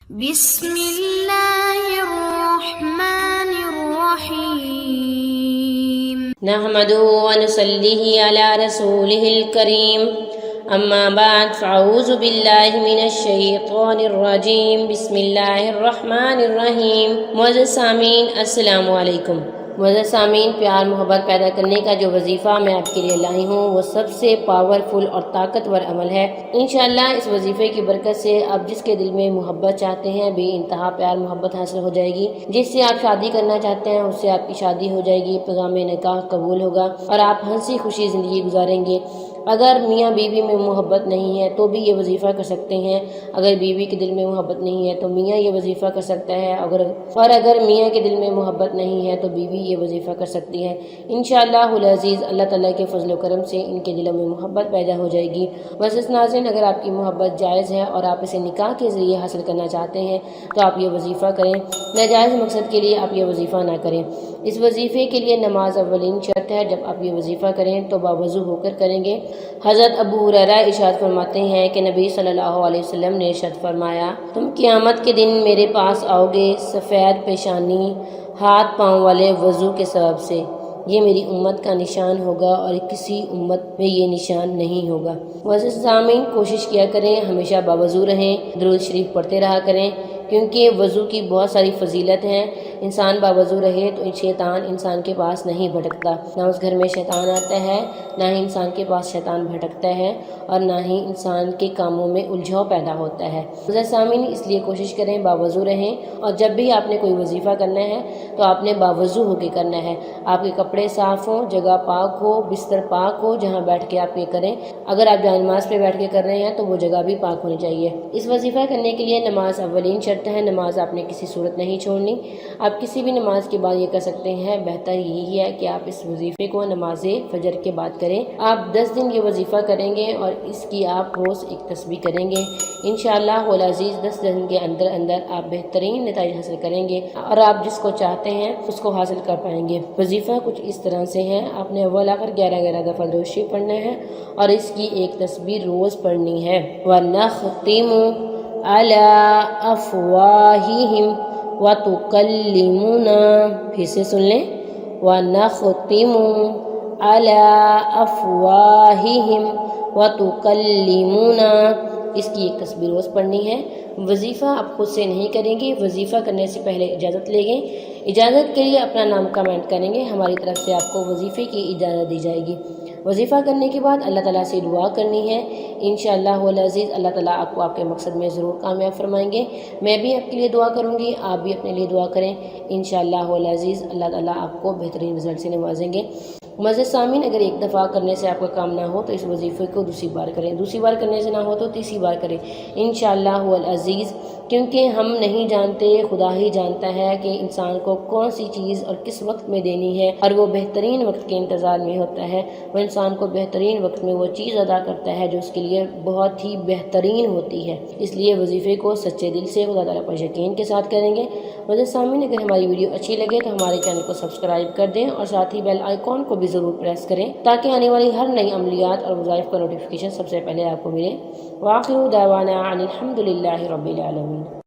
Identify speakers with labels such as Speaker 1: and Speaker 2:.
Speaker 1: بسم اللہ الرحمن الرحیم
Speaker 2: نحمده ونصلي على رسوله الكريم اما بعد فاعوذ باللہ من الشیطان الرجیم بسم اللہ الرحمن الرحیم۔ معزز سامعین السلام علیکم۔ معزز سامعین، پیار محبت پیدا کرنے کا جو وظیفہ میں آپ کے لیے لائی ہوں وہ سب سے پاورفل اور طاقتور عمل ہے۔ انشاءاللہ اس وظیفے کی برکت سے آپ جس کے دل میں محبت چاہتے ہیں بے انتہا پیار محبت حاصل ہو جائے گی، جس سے آپ شادی کرنا چاہتے ہیں اس سے آپ کی شادی ہو جائے گی، پیغام نکاح قبول ہوگا اور آپ ہنسی خوشی زندگی گزاریں گے۔ اگر میاں بیوی میں محبت نہیں ہے تو بھی یہ وظیفہ کر سکتے ہیں، اگر بیوی کے دل میں محبت نہیں ہے تو میاں یہ وظیفہ کر سکتا ہے، اور اگر میاں کے دل میں محبت نہیں ہے تو بیوی یہ وظیفہ کر سکتی ہے۔ انشاءاللہ العزیز اللہ تعالیٰ کے فضل و کرم سے ان کے دلوں میں محبت پیدا ہو جائے گی۔ بس ناظرین، اگر آپ کی محبت جائز ہے اور آپ اسے نکاح کے ذریعے حاصل کرنا چاہتے ہیں تو آپ یہ وظیفہ کریں، ناجائز مقصد کے لیے آپ یہ وظیفہ نہ کریں۔ اس وظیفے کے لیے نماز اولین شرط ہے۔ جب آپ یہ وظیفہ کریں تو باوضو ہو کر کریں گے۔ حضرت ابو ہریرہ ارشاد فرماتے ہیں کہ نبی صلی اللہ علیہ وسلم نے ارشاد فرمایا، تم قیامت کے دن میرے پاس آؤ گے سفید پیشانی ہاتھ پاؤں والے وضو کے سبب سے، یہ میری امت کا نشان ہوگا اور کسی امت میں یہ نشان نہیں ہوگا۔ معزز سامعین، کوشش کیا کریں ہمیشہ باوضو رہیں، درود شریف پڑھتے رہا کریں، کیونکہ وضو کی بہت ساری فضیلت ہیں۔ انسان باوضو رہے تو شیطان انسان کے پاس نہیں بھٹکتا، نہ اس گھر میں شیطان آتا ہے، نہ ہی انسان کے پاس شیطان بھٹکتا ہے، اور نہ ہی انسان کے کاموں میں الجھاؤ پیدا ہوتا ہے۔ معزز سامعین، اس لیے کوشش کریں باوضو رہیں، اور جب بھی آپ نے کوئی وظیفہ کرنا ہے تو آپ نے باوضو ہو کے کرنا ہے۔ آپ کے کپڑے صاف ہوں، جگہ پاک ہو، بستر پاک ہو، جہاں بیٹھ کے آپ یہ کریں۔ اگر آپ جائے نماز پہ بیٹھ کے کر رہے ہیں تو وہ جگہ بھی پاک ہونی چاہیے۔ اس وظیفہ کرنے کے لیے نماز اولین شرط ہے، نماز آپ نے کسی صورت نہیں چھوڑنی۔ آپ کسی بھی نماز کے بعد یہ کر سکتے ہیں، بہتر یہی ہے کہ آپ اس وظیفے کو نماز فجر کے بعد کریں۔ آپ 10 دن یہ وظیفہ کریں گے اور اس کی آپ روز ایک تسبیح کریں گے۔ انشاءاللہ العزیز 10 دن کے اندر آپ بہترین نتائج حاصل کریں گے اور آپ جس کو چاہتے ہیں اس کو حاصل کر پائیں گے۔ وظیفہ کچھ اس طرح سے ہے، آپ نے اول آخر 11 دفعہ درود شریف پڑھنا ہے اور اس کی ایک تسبیح روز پڑھنی ہے۔ وَنَخْتِمُ عَلَىٰ أَفْوَاهِهِمْ وَتُكَلِّمُنَا، پھر سے سن لیں، وَنَخْتِمُ عَلَىٰ أَفْوَاهِهِمْ وَتُكَلِّمُنَا، اس کی ایک تسبیح روز پڑھنی ہے۔ وظیفہ آپ خود سے نہیں کریں گے، وظیفہ کرنے سے پہلے اجازت لیں گے۔ اجازت کے لیے اپنا نام کمنٹ کریں گے، ہماری طرف سے آپ کو وظیفے کی اجازت دی جائے گی۔ وظیفہ کرنے کے بعد اللہ تعالیٰ سے دعا کرنی ہے۔ انشاءاللہ العزیز اللہ تعالیٰ آپ کو آپ کے مقصد میں ضرور کامیاب فرمائیں گے۔ میں بھی آپ کے لیے دعا کروں گی، آپ بھی اپنے لیے دعا کریں۔ انشاءاللہ العزیز اللہ تعالیٰ آپ کو بہترین رزلٹ سے نوازیں گے۔ معزز سامعین، اگر ایک دفعہ کرنے سے آپ کا کام نہ ہو تو اس وظیفے کو دوسری بار کریں، دوسری بار کرنے سے نہ ہو تو تیسری بار کریں انشاءاللہ العزیز، کیونکہ ہم نہیں جانتے، خدا ہی جانتا ہے کہ انسان کو کون سی چیز اور کس وقت میں دینی ہے، اور وہ بہترین وقت کے انتظار میں ہوتا ہے۔ وہ انسان کو بہترین وقت میں وہ چیز ادا کرتا ہے جو اس کے لیے بہت ہی بہترین ہوتی ہے۔ اس لیے وظیفے کو سچے دل سے خدا تعالیٰ پر یقین کے ساتھ کریں گے۔ معزز سامعین، اگر ہماری ویڈیو اچھی لگے تو ہمارے چینل کو سبسکرائب کر دیں اور ساتھ ہی بیل آئیکن کو بھی ضرور پریس کریں تاکہ آنے والی ہر نئی عملیات اور وظائف کا نوٹیفیکیشن سب سے پہلے آپ کو ملے۔ وآخر دعوانا ان الحمد للہ رب العالمین۔